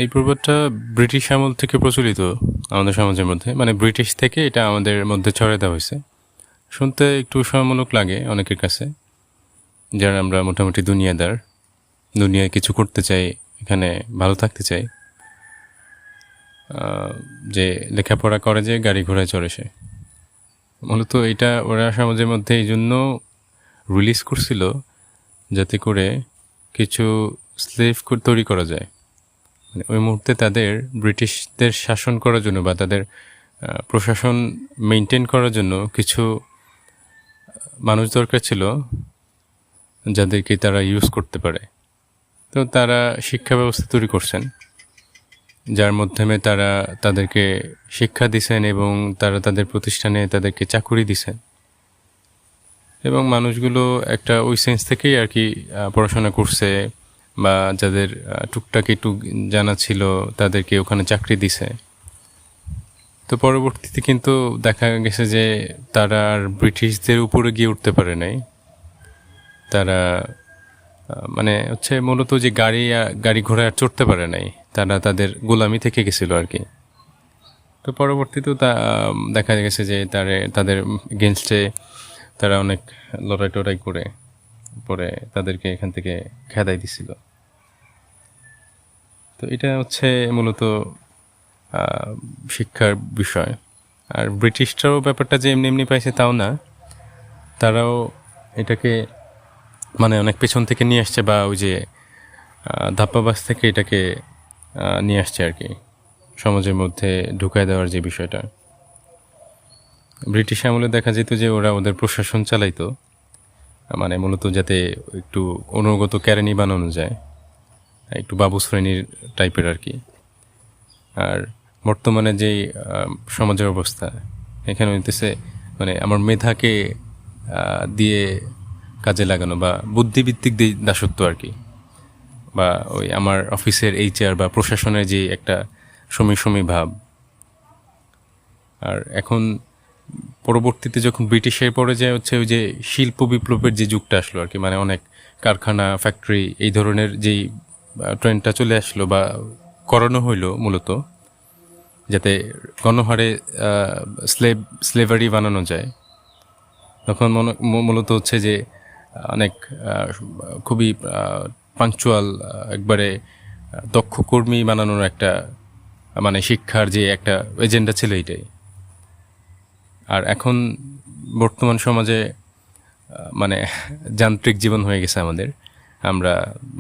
এই প্রবাদটা ব্রিটিশ আমল থেকে প্রচলিত আমাদের সমাজের মধ্যে, মানে ব্রিটিশ থেকে এটা আমাদের মধ্যে ছড়িয়ে দেওয়া হয়েছে। শুনতে একটু সময়মূলক লাগে অনেকের কাছে, যারা আমরা মোটামুটি দুনিয়াদার, দুনিয়ায় কিছু করতে চাই, এখানে ভালো থাকতে চাই। যে লেখাপড়া করে, যে গাড়ি ঘোড়ায় চড়ে সে, মূলত এটা ওরা সমাজের মধ্যে এই জন্য রিলিজ করছিল যাতে করে কিছু স্লেভ তৈরি করা যায়। মানে ওই মুহূর্তে তাদের ব্রিটিশদের শাসন করার জন্য বা তাদের প্রশাসন মেনটেন করার জন্য কিছু মানুষ দরকার ছিল যাদেরকে তারা ইউজ করতে পারে। তো তারা শিক্ষা ব্যবস্থা তৈরি করছেন, যার মাধ্যমে তারা তাদেরকে শিক্ষা দিছেন এবং তারা তাদের প্রতিষ্ঠানে তাদেরকে চাকুরি দিছেন। এবং মানুষগুলো একটা ওই সেন্স থেকেই আর কি পড়াশোনা করছে, বা যাদের টুকটাক একটু জানা ছিল তাদেরকে ওখানে চাকরি দিছে। তো পরবর্তীতে কিন্তু দেখা গেছে যে তারা আর ব্রিটিশদের উপরে গিয়ে উঠতে পারে নাই। তারা মানে হচ্ছে মূলত যে গাড়ি ঘোড়া আর চড়তে পারে নাই, তারা তাদের গোলামি থেকে গেছিল আর কি। তো পরবর্তীতেও দেখা গেছে যে তাদের এগেনস্টে তারা অনেক লড়াই টড়াই করে পরে তাদেরকে এখান থেকে খেদাই দিছিল। তো এটা হচ্ছে মূলত শিক্ষার বিষয়। আর ব্রিটিশরাও ব্যাপারটা যে এমনি এমনি পাইছে তাও না, তারাও এটাকে মানে অনেক পেছন থেকে নিয়ে আসছে, বা ওই যে ধাপ্পাবাজ থেকে এটাকে নিয়ে আসছে আর কি সমাজের মধ্যে ঢুকায় দেওয়ার যে বিষয়টা। ব্রিটিশ আমলে দেখা যেত যে ওরা ওদের প্রশাসন চালাইতো মানে মূলত যাতে একটু অনুগত কেরানি বানানো যায়, একটু বাবু শ্রেণীর টাইপের আর কি। আর বর্তমানে যেই সমাজের অবস্থা, এখানে হইতেছে মানে আমার মেধাকে দিয়ে কাজে লাগানো বা বুদ্ধিভিত্তিক দাসত্ব আর কি, বা ওই আমার অফিসের এইচআর বা প্রশাসনের যে একটা সমী ভাব। আর এখন পরবর্তীতে যখন ব্রিটিশের পরে যায় হচ্ছে ওই যে শিল্প বিপ্লবের যে যুগটা আসলো আর কি, মানে অনেক কারখানা, ফ্যাক্টরি, এই ধরনের যেই ট্রেন্ডটা চলে আসলো বা করানো হইলো মূলত যাতে গণহারে স্লেভারি বানানো যায়। তখন মূলত হচ্ছে যে অনেক খুবই পাঞ্চুয়াল, একবারে দক্ষ কর্মী বানানোর একটা মানে শিক্ষার যে একটা এজেন্ডা ছিল এইটাই। আর এখন বর্তমান সমাজে মানে যান্ত্রিক জীবন হয়ে গেছে আমাদের। আমরা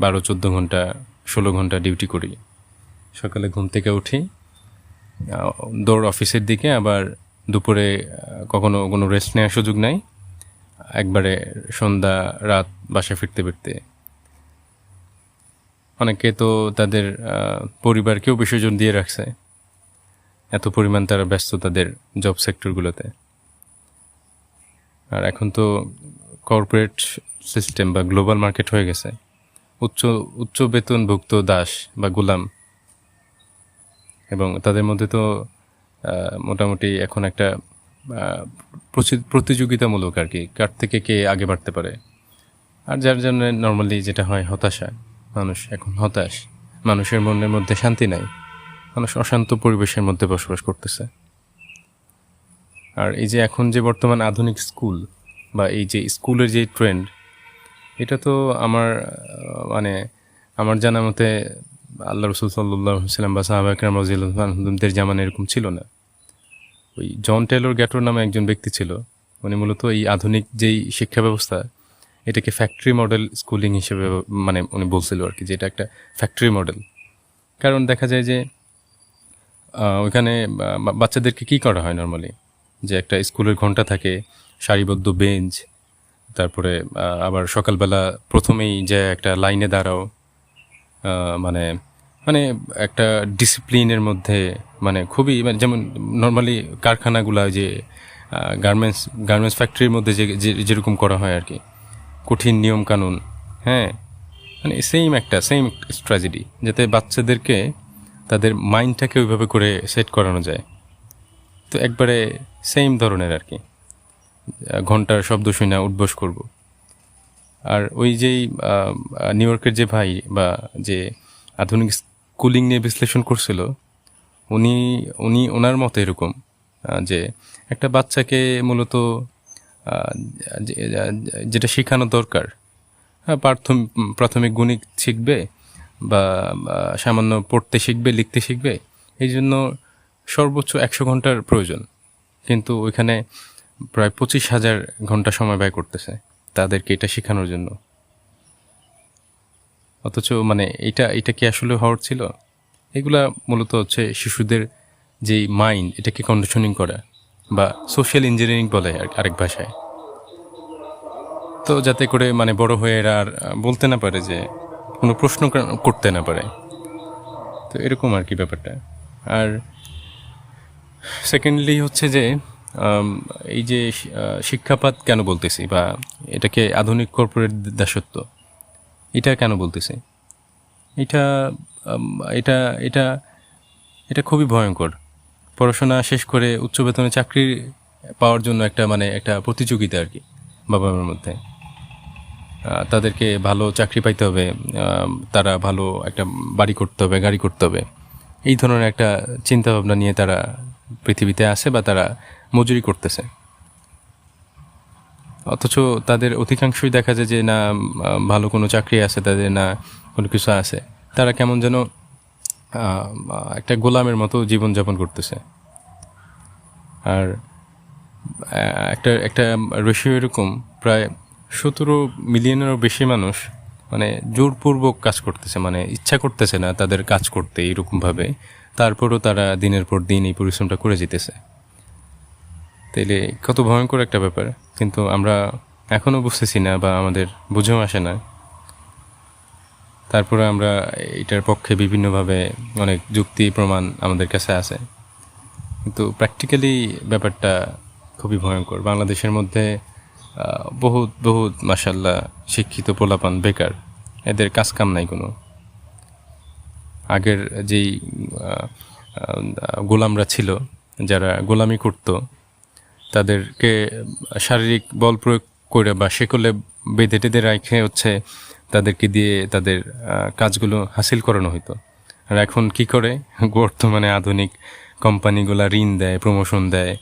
12-14 ঘন্টা 16 ঘন্টা ডিউটি করি, সকালে ঘুম থেকে উঠি, দৌড় অফিসের দিকে, আবার দুপুরে কখনো কোনো রেস্ট নেওয়ার সুযোগ নাই, একবারে সন্ধ্যা রাত বাসা ফিরতে ফিরতে। অনেকে তো তাদের পরিবারকেও বিসর্জন দিয়ে রাখছে, এত পরিমাণ তারা ব্যস্ত তাদের জব সেক্টরগুলোতে। আর এখন তো কর্পোরেট সিস্টেম বা গ্লোবাল মার্কেট হয়ে গেছে, উচ্চ বেতনভুক্ত দাস বা গোলাম। এবং তাদের মধ্যে তো মোটামুটি এখন একটা প্রতিযোগিতামূলক আর কি, কার থেকে কে আগে বাড়তে পারে। আর যার জন্য নর্মালি যেটা হয় হতাশা, মানুষ এখন হতাশ, মানুষের মনের মধ্যে শান্তি নাই, মানুষ অশান্ত পরিবেশের মধ্যে বসবাস করতেছে। আর এই যে এখন যে বর্তমান আধুনিক স্কুল বা এই যে স্কুলের যে ট্রেন্ড, এটা তো মানে আমার জানা মতে আল্লাহ রসুল সাল্লাল্লাহু আলাইহি ওয়াসাল্লাম বা সাহাবা একরাম রাদিয়াল্লাহু আনহুমদের জামানে এরকম ছিল না। ওই জন টেলর গ্যাটোর নামে একজন ব্যক্তি ছিল, উনি মূলত এই আধুনিক যেই শিক্ষা ব্যবস্থা, এটাকে ফ্যাক্টরি মডেল স্কুলিং হিসেবে মানে উনি বলছিল আর কি, যে এটা একটা ফ্যাক্টরি মডেল। কারণ দেখা যায় যে ওইখানে বাচ্চাদেরকে কি করা হয় নর্মালি, যে একটা স্কুলের ঘন্টা থাকে, সারিবদ্ধ বেঞ্চ, তারপরে আবার সকালবেলা প্রথমেই যে একটা লাইনে দাঁড়াও, মানে মানে একটা ডিসিপ্লিনের মধ্যে, মানে খুবই মানে যেমন নর্মালি কারখানাগুলা যে গার্মেন্টস ফ্যাক্টরির মধ্যে যেরকম করা হয় আর কি, কঠিন নিয়ম কানুন। হ্যাঁ, মানে সেম স্ট্র্যাটেজি, যাতে বাচ্চাদেরকে তাদের মাইন্ডটাকে ওইভাবে করে সেট করানো যায়। তো একবারে সেম ধরনের আর কি, ঘন্টার শব্দ শুনে উঠবস করব। আর ওই যেই নিউ ইয়র্কের যে ভাই বা যে আধুনিক কুলিং নিয়ে বিশ্লেষণ করছিল, উনি উনি ওনার মতে এরকম যে একটা বাচ্চাকে মূলত আহ, যেটা শেখানো দরকার, প্রাথমিক গণিত শিখবে বা সামান্য পড়তে শিখবে, লিখতে শিখবে, এই জন্য সর্বোচ্চ 100 ঘন্টার প্রয়োজন। কিন্তু ওইখানে প্রায় 25,000 ঘন্টা সময় ব্যয় করতেছে তাদেরকে এটা শেখানোর জন্য। অথচ মানে এটা কি আসলে হওয়ার ছিল? এগুলা মূলত হচ্ছে শিশুদের যেই মাইন্ড, এটাকে কন্ডিশনিং করা বা সোশ্যাল ইঞ্জিনিয়ারিং বলে আরেক ভাষায়। তো যাতে করে মানে বড় হয়ে এরা আর বলতে না পারে, যে কোনো প্রশ্ন করতে না পারে। তো এরকম আর কি ব্যাপারটা। আর সেকেন্ডলি হচ্ছে যে এই যে শিক্ষাপাত কেন বলতেছি, বা এটাকে আধুনিক কর্পোরেট দাসত্ব, এটা কেন বলতেছি, এটা এটা এটা এটা খুবই ভয়ঙ্কর। পড়াশোনা শেষ করে উচ্চ বেতনে চাকরি পাওয়ার জন্য একটা প্রতিযোগিতা আর কি বাবা মার মধ্যে। তাদেরকে ভালো চাকরি পাইতে হবে, তারা ভালো একটা বাড়ি করতে হবে, গাড়ি করতে হবে, এই ধরনের একটা চিন্তা ভাবনা নিয়ে তারা পৃথিবীতে আসে বা তারা মজুরি করতেছে। অথচ তাদের অধিকাংশই দেখা যায় যে না ভালো কোনো চাকরি আছে তাদের, না কোনো কিছু আছে, তারা কেমন যেন একটা গোলামের মতো জীবনযাপন করতেছে। আর একটা একটা রেশিও এরকম, প্রায় 17 মিলিয়নেরও বেশি মানুষ মানে জোরপূর্বক কাজ করতেছে, মানে ইচ্ছা করতেছে না তাদের কাজ করতে এরকমভাবে, তারপরও তারা দিনের পর দিন এই পরিশ্রমটা করে যেতেছে। তাইলে কত ভয়ঙ্কর একটা ব্যাপার, কিন্তু আমরা এখনও বুঝতেছি না বা আমাদের বুঝেও আসে না। তারপরে আমরা এটার পক্ষে বিভিন্নভাবে অনেক যুক্তি প্রমাণ আমাদের কাছে আছে, কিন্তু প্র্যাকটিক্যালি ব্যাপারটা খুবই ভয়ঙ্কর। বাংলাদেশের মধ্যে বহুত বহুত মাশাল্লাহ শিক্ষিত পোলাপান বেকার, এদের কাজ কাম নাই কোনো। আগের যেই গোলামরা ছিল, যারা গোলামি করত, তাদেরকে শারীরিক বল প্রয়োগ করে বা শেকলে বেঁধে টেঁধে রেখে হচ্ছে তাদেরকে দিয়ে তাদের কাজগুলো হাসিল করানো হতো। আর এখন কি করে, বর্তমানে আধুনিক কোম্পানিগুলা ঋণ দেয়, প্রমোশন দেয়,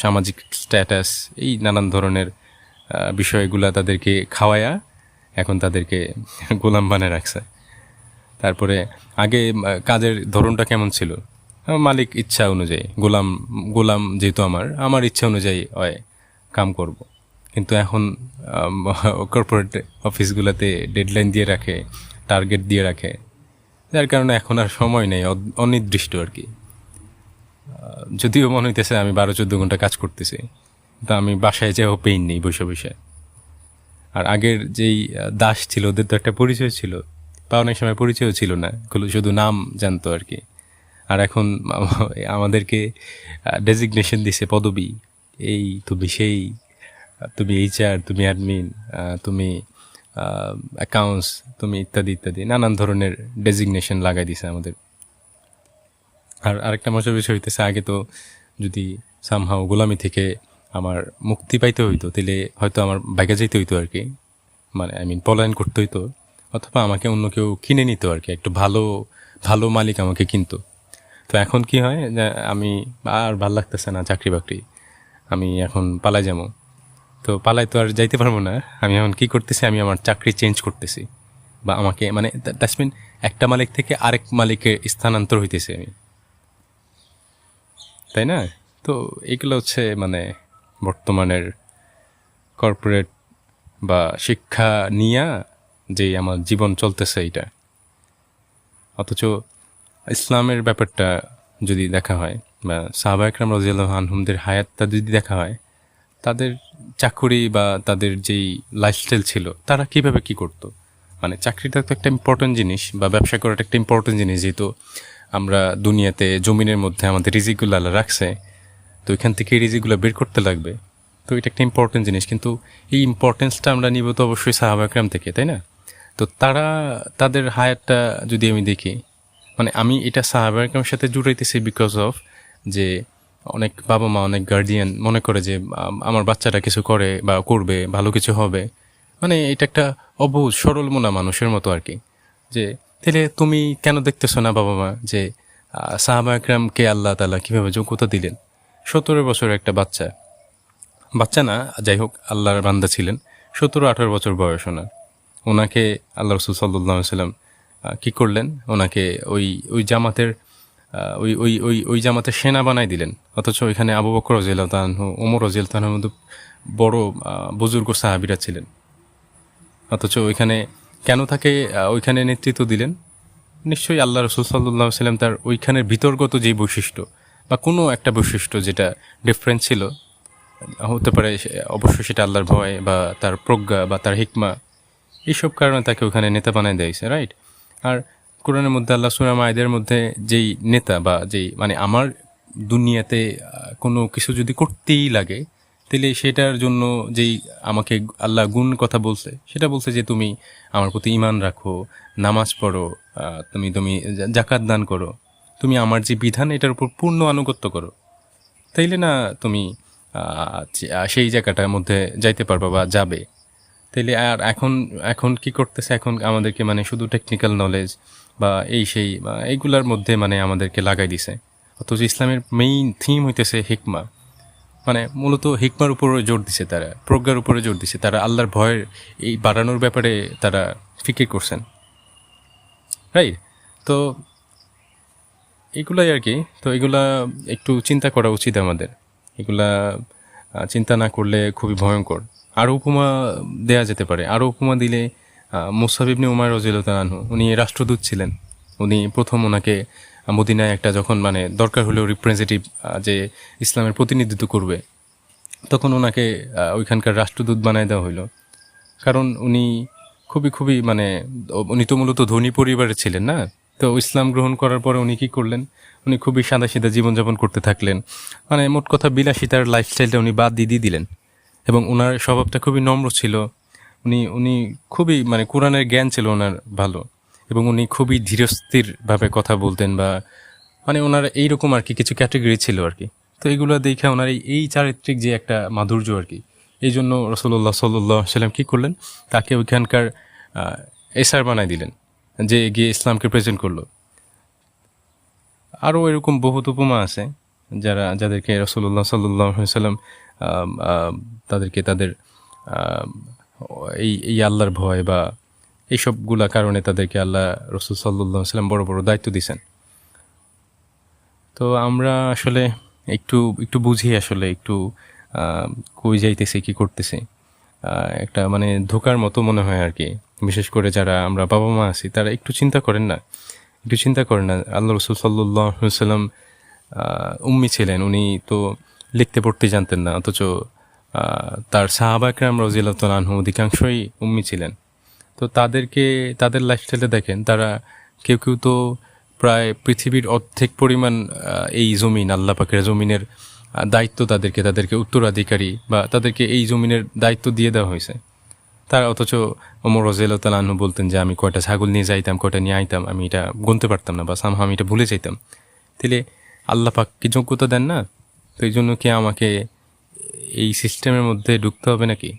সামাজিক স্ট্যাটাস, এই নানান ধরনের বিষয়গুলা তাদেরকে খাওয়ায়া এখন তাদেরকে গোলাম বানিয়ে রাখছে। তারপরে আগে কাজের ধরনটা কেমন ছিল, মালিক ইচ্ছা অনুযায়ী, গোলাম যেহেতু আমার ইচ্ছা অনুযায়ী কাম করব। কিন্তু এখন কর্পোরেট অফিসগুলোতে ডেডলাইন দিয়ে রাখে, টার্গেট দিয়ে রাখে, যার কারণে এখন আর সময় নেই, অনির্দিষ্ট আর কি। যদিও মনে হইতেছে আমি 12-14 ঘন্টা কাজ করতেছি, তা আমি বাসায় যেও পেইন নেই বসে বসে। আর আগের যেই দাস ছিল, ওদের তো একটা পরিচয় ছিল, বা অনেক সময় পরিচয়ও ছিল না, শুধু নাম জানতো আর কি। আর এখন আমাদেরকে ডেজিগনেশন দিছে, পদবি, এই তুমি সেই, তুমি এইচআর, তুমি অ্যাডমিন, তুমি অ্যাকাউন্টস, তুমি ইত্যাদি ইত্যাদি নানান ধরনের ডেজিগনেশন লাগাই দিছে আমাদের। আর আরেকটা মজার বিষয় হইতেছে, আগে তো যদি সামহাও গোলামি থেকে আমার মুক্তি পাইতে হইতো, তাহলে হয়তো আমার বাইকে যেতে হইতো আর কি, মানে পলায়ন করতে হইতো, অথবা আমাকে অন্য কেউ কিনে নিত আর কি, একটু ভালো ভালো মালিক আমাকে কিনতো। তো এখন কি হয়, যে আমি আর ভাল লাগতেছে না চাকরি বাকরি, আমি এখন পালাই যাবো। তো পালাই তো আর যাইতে পারবো না, আমি এখন কি করতেছি, আমি আমার চাকরি চেঞ্জ করতেছি, বা আমাকে মানে দ্যাটস মিন একটা মালিক থেকে আরেক মালিকে স্থানান্তর হইতেছি আমি, তাই না? তো এগুলো হচ্ছে মানে বর্তমানের কর্পোরেট বা শিক্ষা নিয়ে যে আমার জীবন চলতেছে এইটা। অথচ ইসলামের ব্যাপারটা যদি দেখা হয়, বা সাহাবা একরাম রাদিয়াল্লাহু আনহুমদের হায়াতটা যদি দেখা হয়, তাদের চাকুরি বা তাদের যেই লাইফস্টাইল ছিল, তারা কিভাবে কি করতো, মানে চাকরিটা তো একটা ইম্পর্টেন্ট জিনিস, বা ব্যবসা করাটা একটা ইম্পর্টেন্ট জিনিস, যেহেতু আমরা দুনিয়াতে জমিনের মধ্যে আমাদের রিজিকগুলো আল্লাহ রাখছে, তো এখান থেকে এই রিজিকগুলো বের করতে লাগবে। তো এটা একটা ইম্পর্টেন্ট জিনিস, কিন্তু এই ইম্পর্টেন্সটা আমরা নিব তো অবশ্যই সাহাবা একরাম থেকে, তাই না? তো তাদের হায়াতটা যদি আমি দেখি, মানে আমি এটা সাহাবা একরামের সাথে জুড়াইতেছি বিকজ অফ যে অনেক বাবা মা, অনেক গার্ডিয়ান মনে করে যে আমার বাচ্চাটা কিছু করে বা করবে, ভালো কিছু হবে, মানে এটা একটা অবুঝ সরল মনা মানুষের মতো আর কি, যে তাহলে তুমি কেন দেখতেছো না বাবা মা যে সাহাবা একরামকে আল্লাহ তাআলা কীভাবে যোগ্যতা দিলেন? 17 বছরের একটা বাচ্চা, বাচ্চা না যাই হোক, আল্লাহর বান্দা ছিলেন, 17-18 বছর বয়স ওনার। ওনাকে আল্লাহ রসুল সাল্লাল্লাহু আলাইহি সাল্লাম কী করলেন, ওনাকে ওই ওই জামাতের ওই ওই ওই ওই জামাতের সেনা বানাই দিলেন। অথচ ওইখানে আবু বকর রাদিয়াল্লাহু তাআলা আনহু, ওমর রাদিয়াল্লাহু তাআলার মতো বড় বুজুর্গ সাহাবীরা ছিলেন। অথচ ওইখানে কেন তাকে ওইখানে নেতৃত্ব দিলেন? নিশ্চয়ই আল্লাহ রসুল সাল্লাল্লাহু আলাইহি সাল্লাম তার ওইখানের ভিতরগত যেই বৈশিষ্ট্য বা কোনো একটা বৈশিষ্ট্য যেটা ডিফারেন্ট ছিল, হতে পারে অবশ্যই সেটা আল্লাহর ভয় বা তার প্রজ্ঞা বা তার হিকমা, এইসব কারণে তাকে ওখানে নেতা বানায় দিয়েছে, রাইট? আর কোরআনের মধ্যে আল্লাহ সূরা মাইদার মধ্যে যেই নেতা বা যেই মানে আমার দুনিয়াতে কোনো কিছু যদি করতেই লাগে, তাহলে সেটার জন্য যেই আমাকে আল্লাহ গুণ কথা বলছে, সেটা বলছে যে তুমি আমার প্রতি ঈমান রাখো, নামাজ পড়ো, তুমি তুমি জাকাত দান করো, তুমি আমার যে বিধান এটার উপর পূর্ণ আনুগত্য করো, তাইলে না তুমি সেই জায়গাটার মধ্যে যাইতে পারবা বা যাবে। তাইলে আর এখন এখন কি করতেছে, এখন আমাদেরকে মানে শুধু টেকনিক্যাল নলেজ বা এই সেই বা এইগুলার মধ্যে মানে আমাদেরকে লাগাই দিছে। অথচ ইসলামের মেইন থিম হইতেছে হিকমা, মানে মূলত হিকমার উপরে জোর দিছে তারা, প্রজ্ঞার উপরে জোর দিছে তারা, আল্লাহর ভয়ের এই বাড়ানোর ব্যাপারে তারা ফিকির করছেন, রাইট? তো এগুলাই আর কি। তো এগুলা একটু চিন্তা করা উচিত আমাদের, এগুলা চিন্তা না করলে খুবই ভয়ঙ্কর। আরও উপমা দেয়া যেতে পারে, আরও উপমা দিলে মুসআব ইবনে উমাইর রাদিয়াল্লাহু তাআলা আনহু, উনি রাষ্ট্রদূত ছিলেন। উনি প্রথম ওনাকে মদিনায় একটা যখন মানে দরকার হলেও রিপ্রেজেন্টেটিভ যে ইসলামের প্রতিনিধিত্ব করবে, তখন ওনাকে ওইখানকার রাষ্ট্রদূত বানায় দেওয়া হইল। কারণ উনি খুবই খুবই মানে উনি তো মূলত ধনী পরিবারের ছিলেন না। তো ইসলাম গ্রহণ করার পরে উনি কী করলেন, উনি খুবই সাদাসিধা জীবনযাপন করতে থাকলেন, মানে মোট কথা বিলাসিতার লাইফস্টাইলটা উনি বাদ দিয়ে দিলেন। এবং ওনার স্বভাবটা খুবই নম্র ছিল, উনি উনি খুবই মানে কোরআনের জ্ঞান ছিল ওনার ভালো, এবং উনি খুবই ধীরস্থিরভাবে কথা বলতেন বা মানে ওনার এইরকম আর কি কিছু ক্যাটাগরি ছিল আর কি। তো এইগুলো দেখে ওনার এই চারিত্রিক যে একটা মাধুর্য আর কি, এই জন্য রাসূলুল্লাহ সাল্লাল্লাহু আলাইহি সাল্লাম কী করলেন, তাকে ওইখানকার এসআর বানাই দিলেন, যে গিয়ে ইসলামকে প্রেজেন্ট করলো। আরও এরকম বহুত উপমা আছে যাদেরকে রাসূলুল্লাহ সাল্লাল্লাহু আলাইহি সাল্লাম তাদেরকে তাদের এই আল্লাহর ভয় বা এইসবগুলা কারণে তাদেরকে আল্লাহ রাসূল সাল্লাল্লাহু আলাইহি সাল্লাম বড় বড় দায়িত্ব দিয়েছেন। তো আমরা আসলে একটু একটু বুঝি আসলে একটু কই যাইতেছি কী করতেছি, একটা মানে ধোকার মতো মনে হয় আর কি। বিশেষ করে যারা আমরা বাবা মা আছি তারা একটু চিন্তা করেন না, একটু চিন্তা করেন না। আল্লাহ রসুল সাল্লাল্লাহু আলাইহি সাল্লাম উম্মি ছিলেন, উনি তো লিখতে পড়তে জানতেন না, অথচ তার সাহাবা একরাম রাদিয়াল্লাহু তাআলা আনহুম অধিকাংশই উম্মি ছিলেন। তো তাদের লাইফস্টাইলে দেখেন, তারা কেউ কেউ তো প্রায় পৃথিবীর অর্ধেক পরিমাণ এই জমিন, আল্লাহ পাকের জমিনের দায়িত্ব তাদেরকে উত্তরাধিকারী বা তাদেরকে এই জমিনের দায়িত্ব দিয়ে দেওয়া হয়েছে। তারা অথচ ওমর রাদিয়াল্লাহু তাআলা আনহু বলতেন যে আমি কয়টা ছাগল নিয়ে যাইতাম, কয়টা নিয়ে আইতাম, আমি এটা গুনতে পারতাম না বা সামহাও আমি এটা ভুলে যাইতাম। তাহলে আল্লাহ পাক কি যোগ্যতা দেন না? তো এই জন্য কি আমাকে এই সিস্টেমের মধ্যে ঢুকতে হবে নাকি,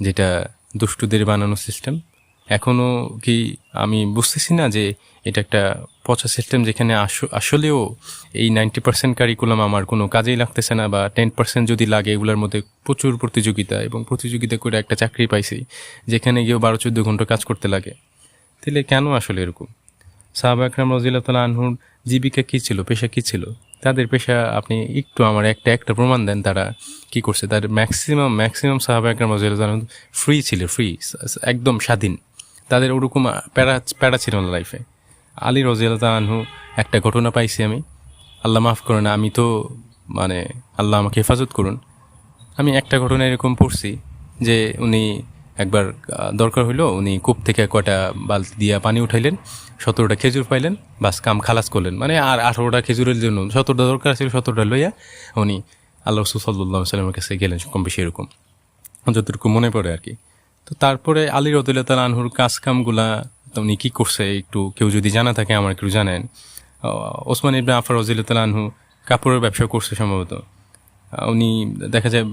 যেটা দুষ্টুদের বানানো সিস্টেম? এখনও কি আমি বুঝতেছি না যে এটা একটা পচা সিস্টেম, যেখানে আসলেও এই 90% কারিকুলাম আমার কোনো কাজেই লাগতেছে না, বা 10% যদি লাগে এগুলোর মধ্যে প্রচুর প্রতিযোগিতা, এবং প্রতিযোগিতা করে একটা চাকরি পাইছি যেখানে গিয়েও 12-14 ঘন্টা কাজ করতে লাগে। তাহলে কেন আসলে এরকম? সাহাবা একরাম রাদিয়াল্লাহু তাআলা আনহুর জীবিকা কী ছিল, পেশা কী ছিল? তাদের পেশা আপনি একটু আমার একটা প্রমাণ দেন, তারা কি করছে। তার ম্যাক্সিমাম সাহাবা একরাম রাদিয়াল্লাহু তাআলা ফ্রি ছিল, একদম স্বাধীন। তাদের ওরকম প্যারা ছিল না লাইফে। আলী রাদিয়াল্লাহু তাআলা আনহু, একটা ঘটনা পাইছি আমি, আল্লাহ মাফ করেন, আমি তো মানে আল্লাহ আমাকে হেফাজত করুন, আমি একটা ঘটনা এরকম পড়ছি যে উনি একবার দরকার হইলো, উনি কূপ থেকে কয়টা বালতি দিয়া পানি উঠাইলেন, 17টা খেজুর পাইলেন, বাস কাম খালাস করলেন। মানে আর 18টা খেজুরের জন্য 17টা দরকার ছিল, 17টা লইয়া উনি আল্লাহ রাসূল সাল্লাল্লাহু আলাইহি সাল্লামের কাছে গেলেন, কম বেশি এরকম যতটুকু মনে পড়ে আর কি। তো তারপরে আলী রাদিয়াল্লাহু তাআলা আনহুর কাজকামগুলা উনি কী করছে একটু কেউ যদি জানা থাকে আমার একটু জানেন। ওসমান ইবনে আফফান রাদিয়াল্লাহু তাআলা আনহু কাপড়ের ব্যবসা করছে সম্ভবত, উনি দেখা যায়।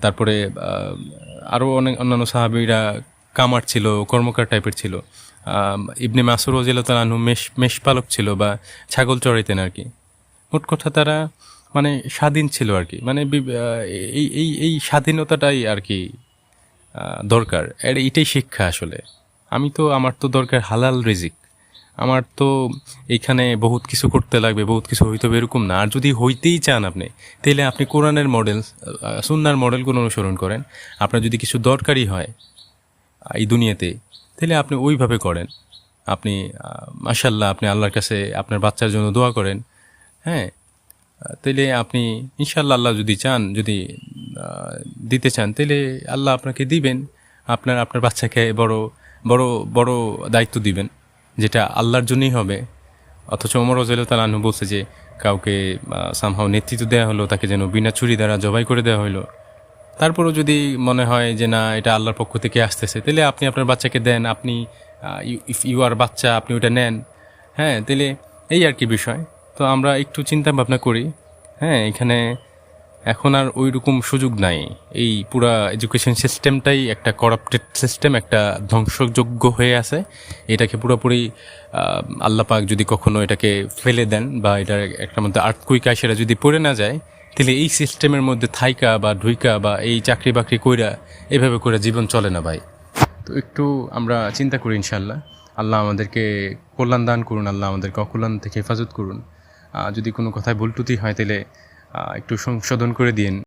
তারপরে আরও অনেক অন্যান্য সাহাবীরা কামার ছিল, কর্মকার টাইপের ছিল। ইবনে মাসুদ রাদিয়াল্লাহু তাআলা আনহু মেষপালক ছিল বা ছাগল চড়াইতেন আর কি। মোট কথা তারা মানে স্বাধীন ছিল আর কি, মানে এই স্বাধীনতাটাই আর কি দরকার। এটাই শিক্ষা আসলে। আমার তো দরকার হালাল রিজিক। আমার তো এইখানে বহুত কিছু করতে লাগবে, বহুত কিছু হইতে হবে এরকম না। আর যদি হইতেই চান আপনি, তাহলে আপনি কোরআনের মডেল, সুন্নার মডেলগুলো অনুসরণ করেন। আপনার যদি কিছু দরকারি হয় এই দুনিয়াতে, তাহলে আপনি ওইভাবে করেন। আপনি মাশাল্লাহ, আপনি আল্লাহর কাছে আপনার বাচ্চার জন্য দোয়া করেন। হ্যাঁ, তাইলে আপনি ইনশাল্লাহ, আল্লাহ যদি চান, যদি দিতে চান, তাহলে আল্লাহ আপনাকে দিবেন। আপনার বাচ্চাকে বড় বড় বড় দায়িত্ব দিবেন, যেটা আল্লাহর জন্যই হবে। অথচ ওমর রাদিয়াল্লাহু তাআলা আনহু বলছে যে কাউকে সামহাও নেতৃত্ব দেওয়া হলো, তাকে যেন বিনা ছুরি দ্বারা জবাই করে দেওয়া হলো। তারপরও যদি মনে হয় যে না, এটা আল্লাহর পক্ষ থেকে আসতেছে, তাহলে আপনি আপনার বাচ্চাকে দেন। আপনি ইফ ইউ আর বাচ্চা, আপনি ওটা নেন। হ্যাঁ, তাহলে এই আর কি বিষয়। তো আমরা একটু চিন্তা ভাবনা করি। হ্যাঁ, এখানে এখন আর ওই রকম সুযোগ নাই। এই পুরা এডুকেশন সিস্টেমটাই একটা করাপ্টেড সিস্টেম, একটা ধ্বংসযোগ্য হয়ে আছে। এটাকে পুরোপুরি আল্লাহ পাক যদি কখনো এটাকে ফেলে দেন, বা এটার একটা মধ্যে আর্থকুইক সেটা যদি পড়ে না যায়, তাহলে এই সিস্টেমের মধ্যে থাইকা বা ঢুইকা বা এই চাকরি বাকরি কইরা এভাবে করে জীবন চলে না ভাই। তো একটু আমরা চিন্তা করি ইনশাল্লাহ। আল্লাহ আমাদেরকে কল্যাণ দান করুন, আল্লাহ আমাদেরকে অকল্যাণ থেকে হেফাজত করুন। যদি কোনো কথায় ভুল ত্রুটি হয়, তাহলে একটু সংশোধন করে দিন।